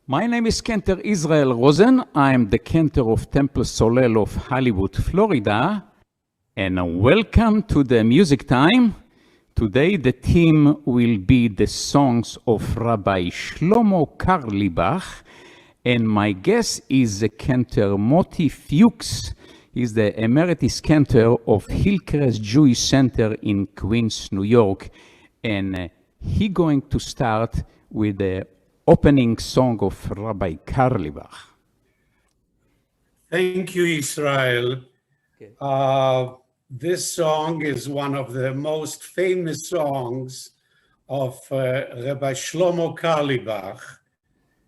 My name is Cantor Israel Rosen. I am the Cantor of Temple Solel of Hollywood, Florida. And welcome to the music time. Today the theme will be the songs of Rabbi Shlomo Carlebach. And my guest is the Cantor Moti Fuchs. He's the Emeritus Cantor of Hillcrest Jewish Center in Queens, New York. And he's going to start with the opening song of Rabbi Carlebach. Thank you, Israel. Okay. This song is one of the most famous songs of Rabbi Shlomo Carlebach.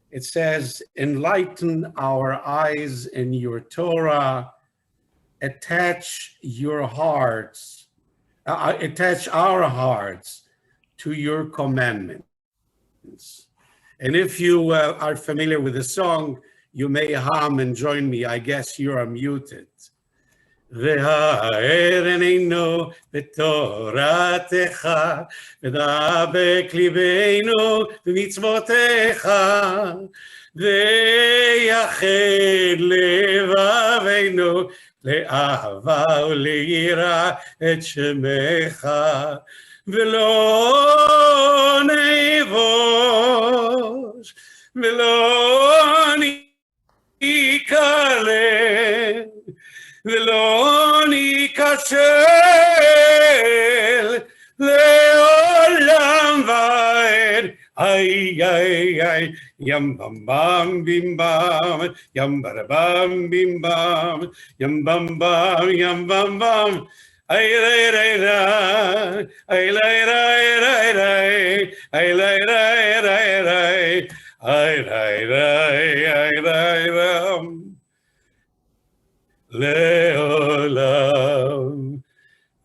It says, "Enlighten our eyes in your Torah, attach our hearts to your commandments." And if you are familiar with the song, you may hum and join me. I guess you are muted. והאר עינינו בתורתך, ודבק ליבנו במצוותיך, ויחד לבבינו לאהבה וליראה את שמך, ולא נבוש ולא ניכלל ולא ניכשל לעולם ועד. איי איי איי ים בם בם בים בם ים ברבם בים בם ים בם בם ים בם בם. Ay lay lay lay, ay lay lay lay lay, ay lay lay lay lay, ay lay lay ay lay lam, leolam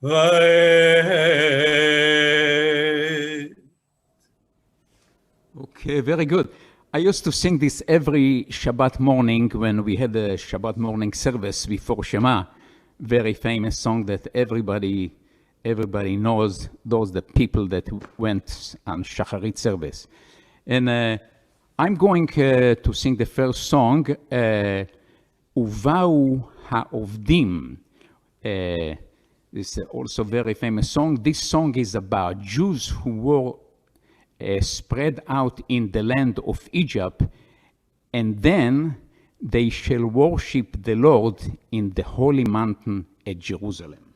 vaed. Okay, very good. I used to sing this every Shabbat morning when we had the Shabbat morning service before Shema. Very famous song that everybody knows, those the people that went on Shacharit service. And I'm going to sing the first song, Uvau Ha'ovdim. This is also a very famous song. This song is about Jews who were spread out in the land of Egypt, and then they shall worship the Lord in the holy mountain at Jerusalem.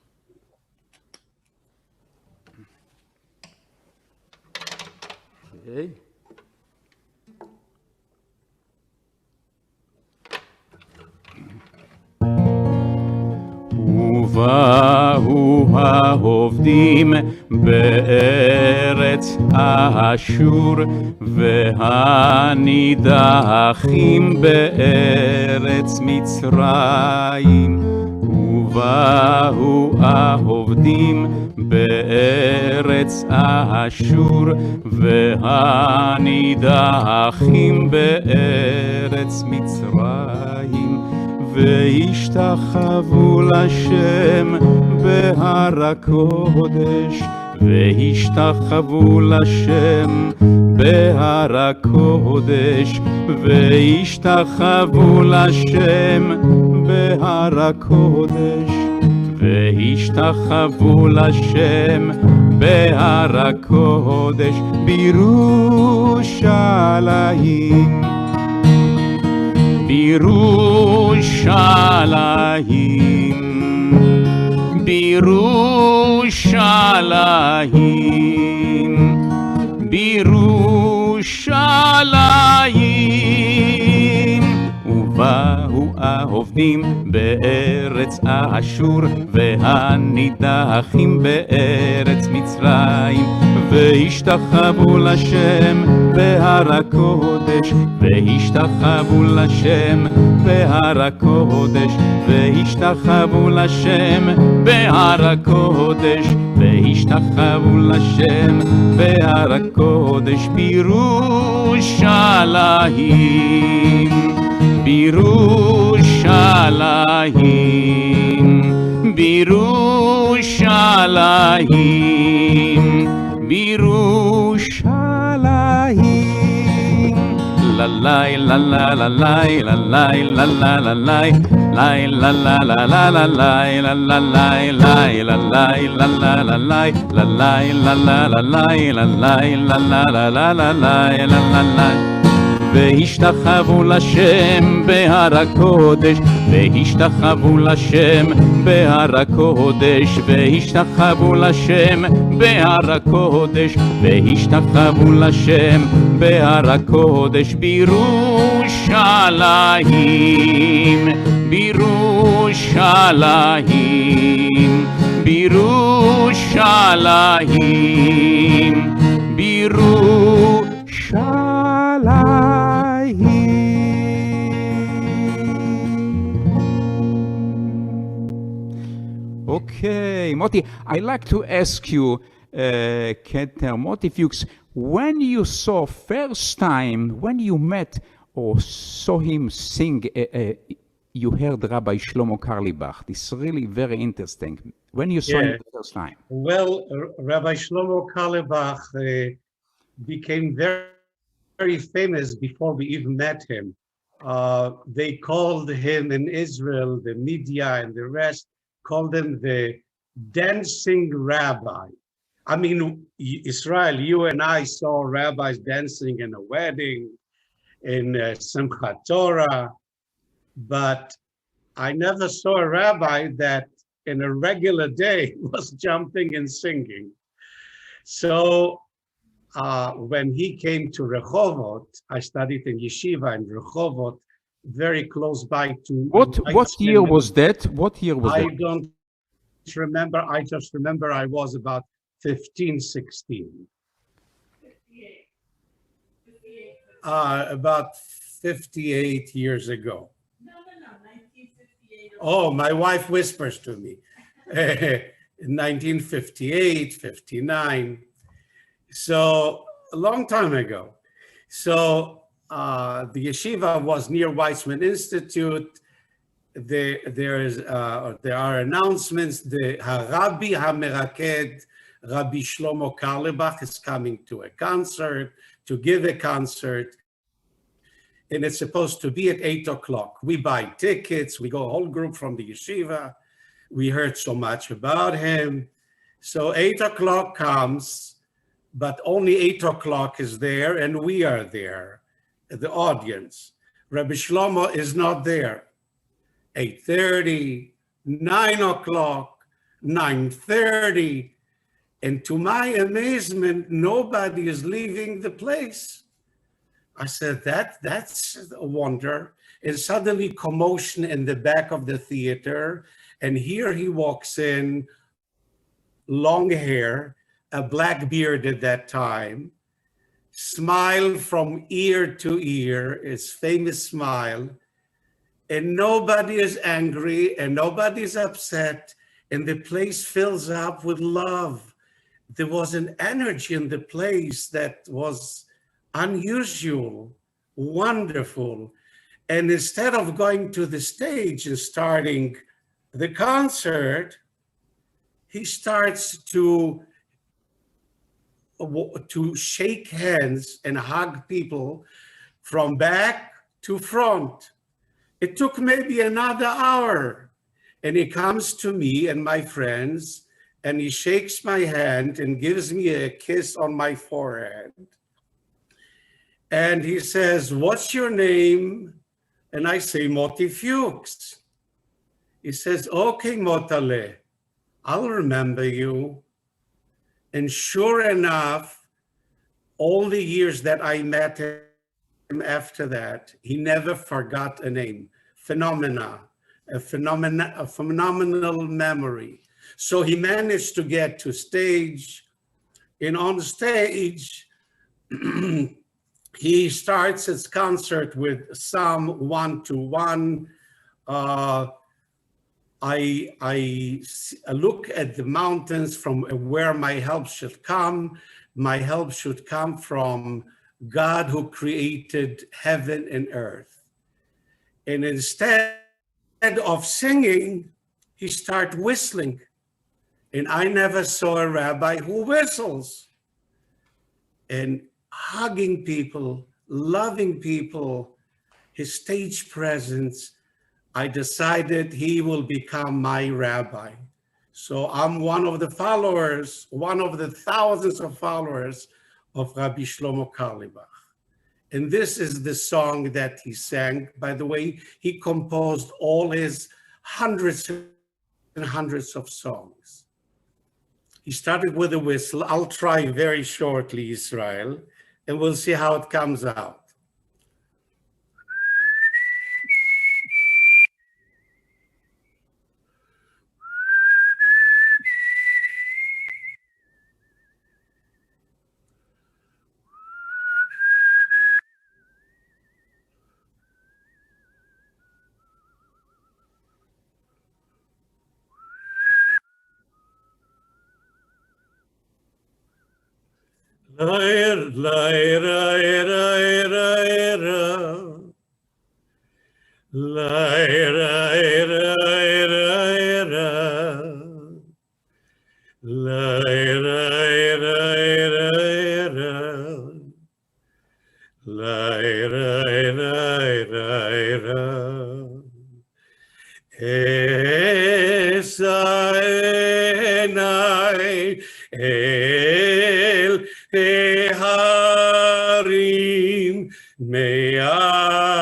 Okay. ובאו העובדים בארץ אשור והנידחים בארץ מצרים. ובאו העובדים בארץ אשור והנידחים בארץ מצרים. והשתחוו לשם בהר הקודש, והשתחוו לשם בהר הקודש, והשתחוו לשם בהר הקודש, והשתחוו לשם בהר הקודש בירושלים. בירושלים, בירושלים, בירושלים. ובאו העובדים בארץ אשור והנידחים בארץ מצרים, והשתחוו לשם בהר הקודש, והשתחוו לשם בהר הקודש, והשתחוו לשם בהר הקודש, והשתחוו לשם בהר הקודש בירושלים. בירושלים, בירושלים, בירושלים. La והשתחוו לשם בהר הקודש, והשתחוו לשם בהר הקודש, והשתחוו לשם בהר הקודש, והשתחוו לשם בהר הקודש, בירושלים, בירושלים, בירושלים, בירושלים. Okay, Moti, I'd like to ask you, Cantor, Moti, Fuchs, when you saw first time, when you met or saw him sing, you heard Rabbi Shlomo Carlebach. This is really very interesting. When you saw him the first time. Well, Rabbi Shlomo Carlebach became very, very famous before we even met him. They called him in Israel, the media and the rest, called him the dancing rabbi. I mean, Israel, you and I saw rabbis dancing in a wedding, in Simchat Torah, but I never saw a rabbi that in a regular day was jumping and singing. So when he came to Rehovot, I studied in yeshiva in Rehovot, very close by to... What year was that? What year was that? I don't remember. I just remember I was about 15, 16. 58. About 58 years ago. No, 1958. Oh, my wife whispers to me. In 1958, 59. So a long time ago. So the yeshiva was near Weizmann Institute. There are announcements. The Harabi HaMeraked, Rabbi Shlomo Carlebach, is coming to a concert, to give a concert. And it's supposed to be at 8 o'clock. We buy tickets. We go a whole group from the yeshiva. We heard so much about him. So 8 o'clock comes, but only 8 o'clock is there, and we are there, the audience. Rabbi Shlomo is not there. 8:30, 9 o'clock, 9:30. And to my amazement, nobody is leaving the place. I said, that's a wonder. And suddenly commotion in the back of the theater. And here he walks in, long hair, a black beard at that time, smile from ear to ear, his famous smile. And nobody is angry and nobody's upset. And the place fills up with love. There was an energy in the place that was unusual, wonderful. And instead of going to the stage and starting the concert, he starts to shake hands and hug people from back to front. It took maybe another hour. And he comes to me and my friends, and he shakes my hand and gives me a kiss on my forehead. And he says, "What's your name?" And I say, "Moti Fuchs." He says, "Okay, Motale, I'll remember you." And sure enough, all the years that I met him after that, he never forgot a name. A phenomenal memory. So he managed to get to stage, and on stage, he starts his concert with Psalm 121. I look at the mountains from where my help should come. My help should come from God who created heaven and earth. And instead of singing, he started whistling. And I never saw a rabbi who whistles. And hugging people, loving people, his stage presence, I decided he will become my rabbi. So I'm one of the followers, one of the thousands of followers of Rabbi Shlomo Carlebach. And this is the song that he sang. By the way, he composed all his hundreds and hundreds of songs. He started with a whistle. I'll try very shortly, Israel, and we'll see how it comes out. Lair, lair, lair, lair, lair, lair, lair, lair, lair, lair, lair, lair, lair, Esaenai el Harim me'ayin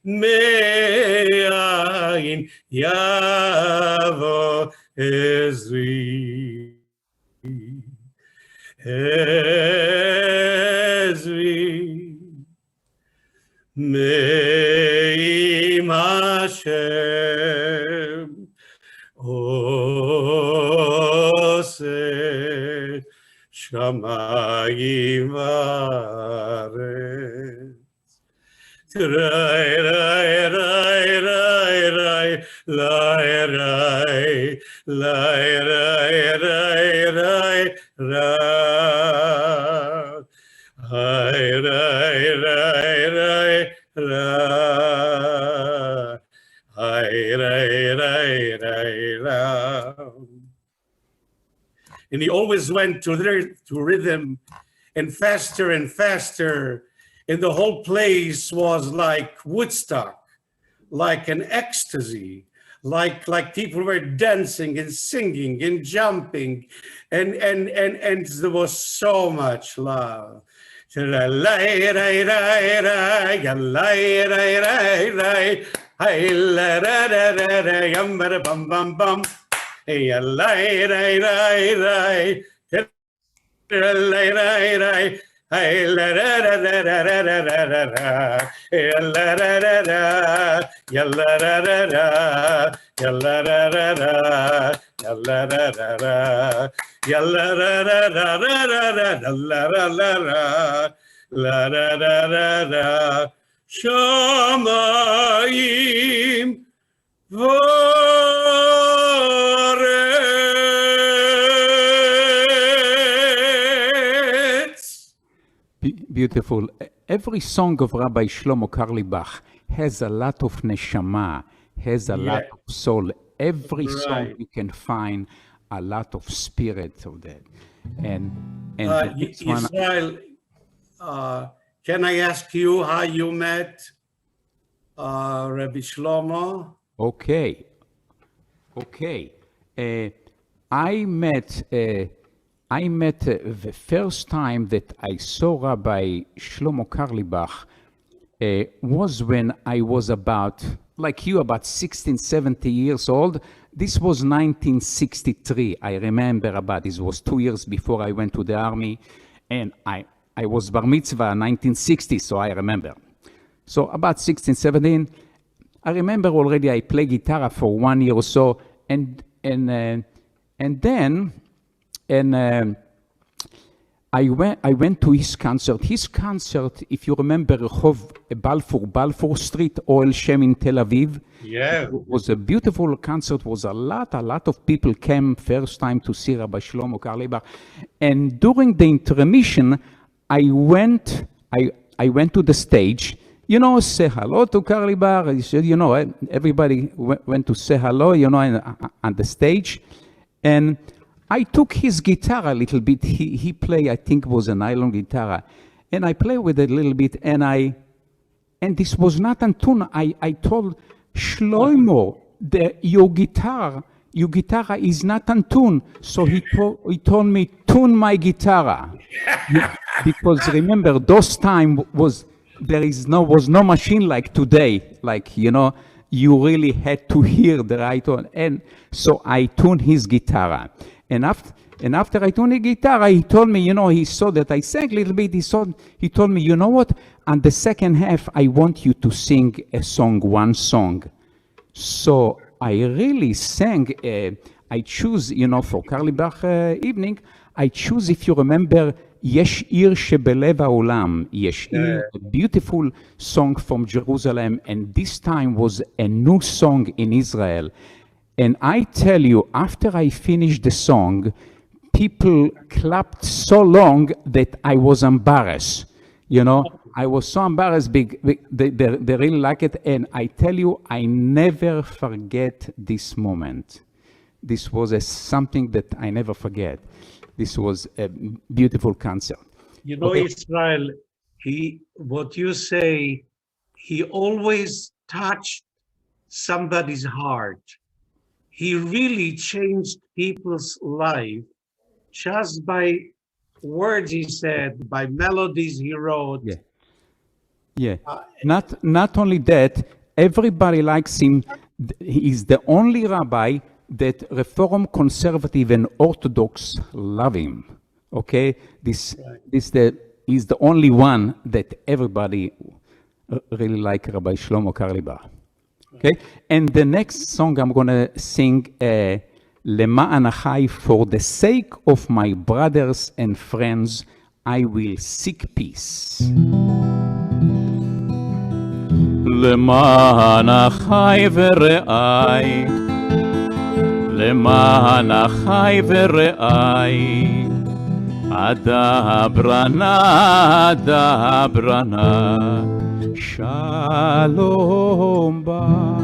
me'ayin yavo ezri me'im Hashem ose shamayim va'aretz. Rai, rai, rai, rai, rai, rai, rai, rai, rai, rai, rai, rai, rai, rai, rai. And he always went to rhythm and faster, and the whole place was like Woodstock, like an ecstasy, like people were dancing and singing and jumping, and there was so much love. Hey, la la la la la la la la la la, la la la la, ya la la la la, ya la la la la, ya la la la la, ya la la la la la la la la la la, Shamayim Beautiful. Every song of Rabbi Shlomo Carlebach has a lot of neshama, has a lot of soul. Every song you can find a lot of spirit of that. And Israel, can I ask you how you met Rabbi Shlomo? Okay. I met the first time that I saw Rabbi Shlomo Carlebach was when I was about, like you, about 16, 17 years old. This was 1963. I remember about this. Was 2 years before I went to the army. And I was bar mitzvah 1960, so I remember. So about 16, 17, I remember already I played guitar for 1 year or so. And then I went to his concert. His concert, if you remember, Rehov Balfour Street, Oel Shem in Tel Aviv. Yeah. It was a beautiful concert. Was a lot of people came first time to see Rabbi Shlomo Carlebach. And during the intermission, I went to the stage, say hello to Carlebach. He said, everybody went to say hello, on the stage. And I took his guitar a little bit. He played, I think it was a nylon guitar. and I play with it a little bit, and this was not on tune. I told Shlomo, your guitar is not on tune. So he told me, tune my guitar. Because remember, those time was no machine like today. Like, you really had to hear the right one. And so I tuned his guitar. And after I tuned the guitar, he told me, he saw that I sang a little bit. He told me, you know what? On the second half, I want you to sing one song. So I really sang, I choose, for Carlebach evening, I choose, if you remember, Yesh Ir Shebelev Haolam, Yesh Ir, a beautiful song from Jerusalem, and this time was a new song in Israel. And I tell you, after I finished the song, people clapped so long that I was embarrassed. I was so embarrassed. They really like it. And I tell you, I never forget this moment. This was something that I never forget. This was a beautiful concert. Israel, what you say, he always touched somebody's heart. He really changed people's life just by words he said, by melodies he wrote. Yeah. Not only that, everybody likes him. He's the only rabbi that Reform, Conservative, and Orthodox love him. Okay, he's the only one that everybody really like, Rabbi Shlomo Carlebach. Okay, and the next song I'm gonna sing, Lema'an Achai, for the sake of my brothers and friends, I will seek peace. למען אחי ורעי, למען אחי ורעי, אדברנה, אדברנה, שלום בך.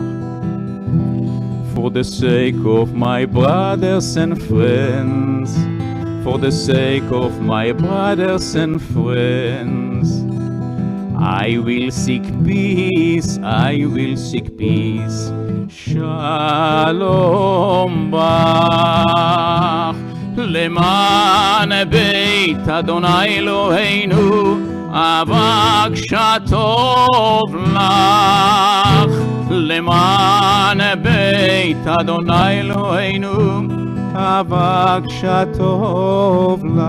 For the sake of my brothers and friends, for the sake of my brothers and friends, I will seek peace, I will seek peace. Shalom bach, למען בית אדוני אלוהינו, אבקשה טוב לך. למען בית אדוני אלוהינו, אבקשה טוב לך.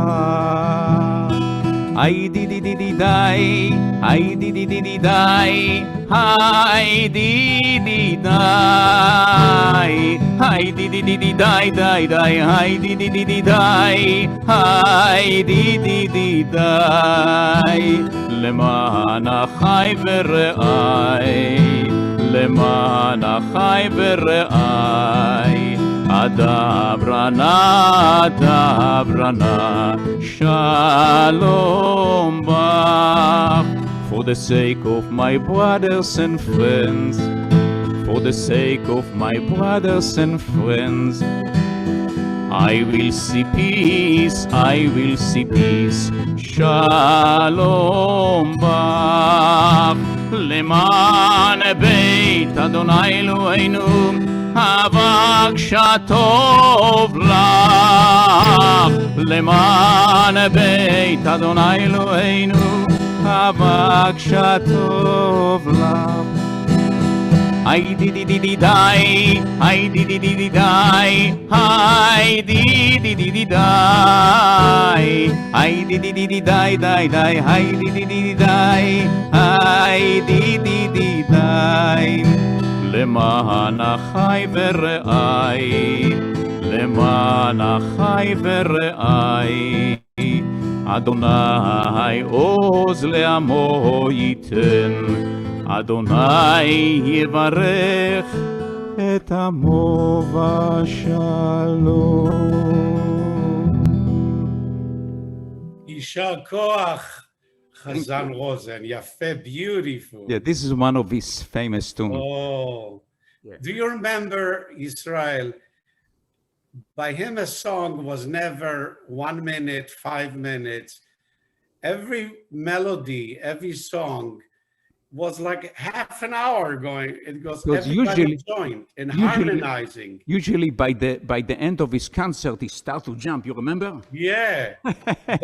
Ay di di di di die, ay di di di di die, ay di di die, ay di di di di die die die, ay di di di di die, ay di di di die. למען אחי ורעי, למען אחי ורעי, אדברנה, אדברנה, shalom bach. For the sake of my brothers and friends, for the sake of my brothers and friends, I will see peace, I will see peace. Shalom bach. למען בית אדוני אלוהינו, אבקשה טוב לך. למען בית אדוני אלוהינו, אבקשה טוב לך. Ay di di di di die, ay di di di di die, ay di di di di die, ay di di di di die die die, ay di di di di die, ay di di di die. למען אחי ורעי, למען אחי ורעי, אדוני עוז לעמו ייתן, אדוני יברך את עמו בשלום. יישר כוח, Chazan Rosen. Yafe, beautiful. Yeah, this is one of his famous tunes. Oh, Yeah. do you remember, Israel? By him, a song was never 1 minute, 5 minutes. every melody, every song was like half an hour going. It goes, Because everybody joined in harmonizing. Usually by the end of his concert, he starts to jump. You remember? Yeah,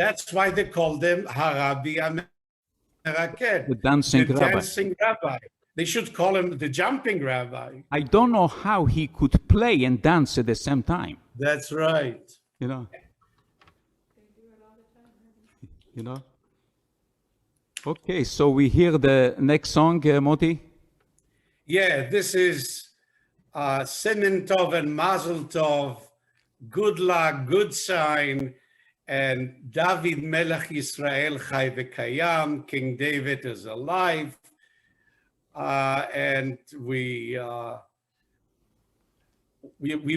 that's why they called them Harabi Ameraket, The dancing the rabbi. dancing rabbi. They should call him the jumping rabbi. I don't know how he could play and dance at the same time. That's right. You know. You know. Okay, so we hear the next song, Moti. Yeah, this is Simen Tov and Mazel Tov, good luck, good sign, and David Melech Yisrael Chai V'Kayam, King David is alive, and we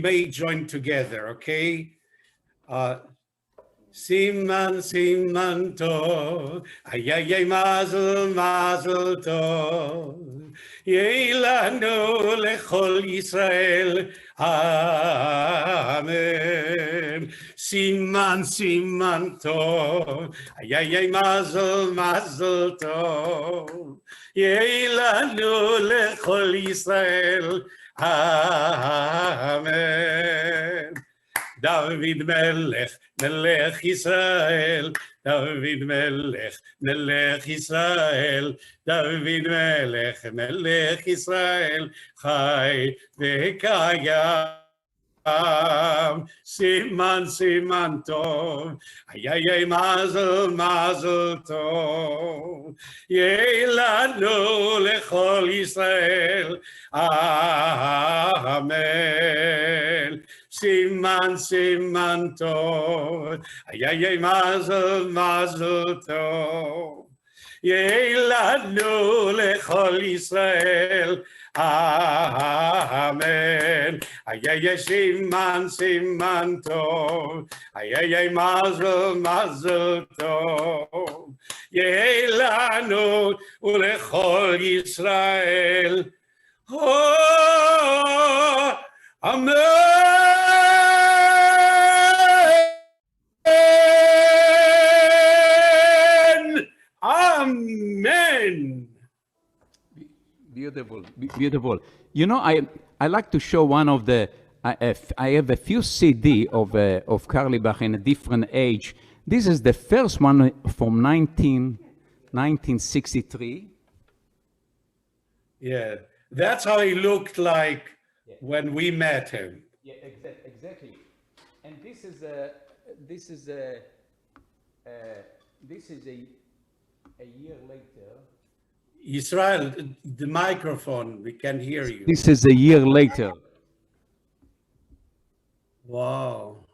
may join together, okay? Siman, Siman Tov, ay, ay, ay, Mazel, Mazel Tov, Yeilanu lechol Yisrael, Amen. Siman, Siman Tov, ay, ay, ay, Mazel, Mazel Tov, Yeilanu lechol Yisrael, Amen. David Melech, Melech Israel, David Melech, Melech Israel, David Melech, Melech Israel, Chai v'kayam. Siman, Siman Tov, ay, ay, ay, Mazel, Mazel Tov, Yeilanu lechol Yisrael, Amen. Siman, Siman Tov, ay, ay, ay, Mazel, Mazel Tov, Yeilanu lechol Yisrael, Amen. Ay, ay, ay, Siman, Siman Tov, ay, ay, ay, Mazel, Mazel Tov, Yeilanu ulechol Yisrael, oh, Amen. Amen. Beautiful, beautiful. You know, I like to show one of the. I have a few CD of Carlebach in a different age. This is the first one from 1963. Yeah, that's how he looked like when we met him. Yeah, exactly. And this is a year later. Israel, the microphone, we can hear you. This is a year later. Wow.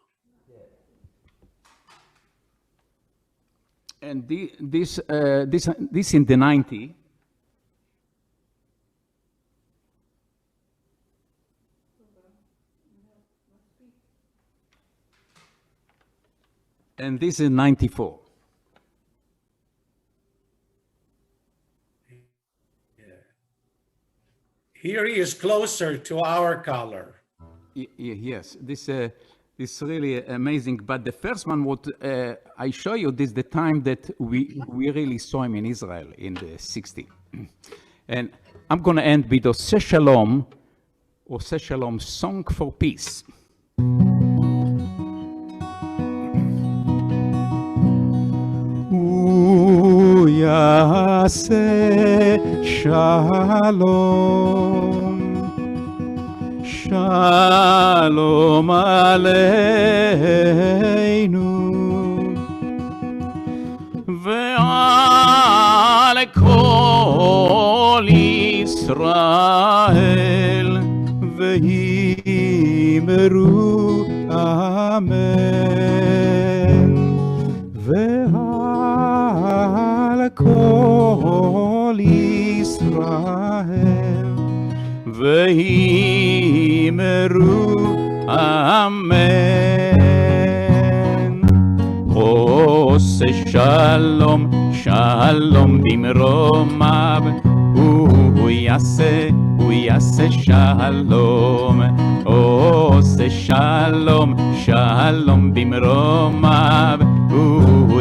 And this in the 90. And this is 94. Here he is closer to our color. Yes, this is really amazing. But the first one, what I show you, this is the time that we really saw him in Israel in the 60s. And I'm going to end with Oseh Shalom, Song for Peace. Yaseh Shalom, Shalom Aleinu, Ve'al Kol Yisrael, Ve'himeru Amen, Ve'al Kol Yisrael, Ve'himeru Amen. Oseh Shalom, Shalom bimromav, Hu yaseh Shalom. Oseh Shalom, Shalom bimromav, Hu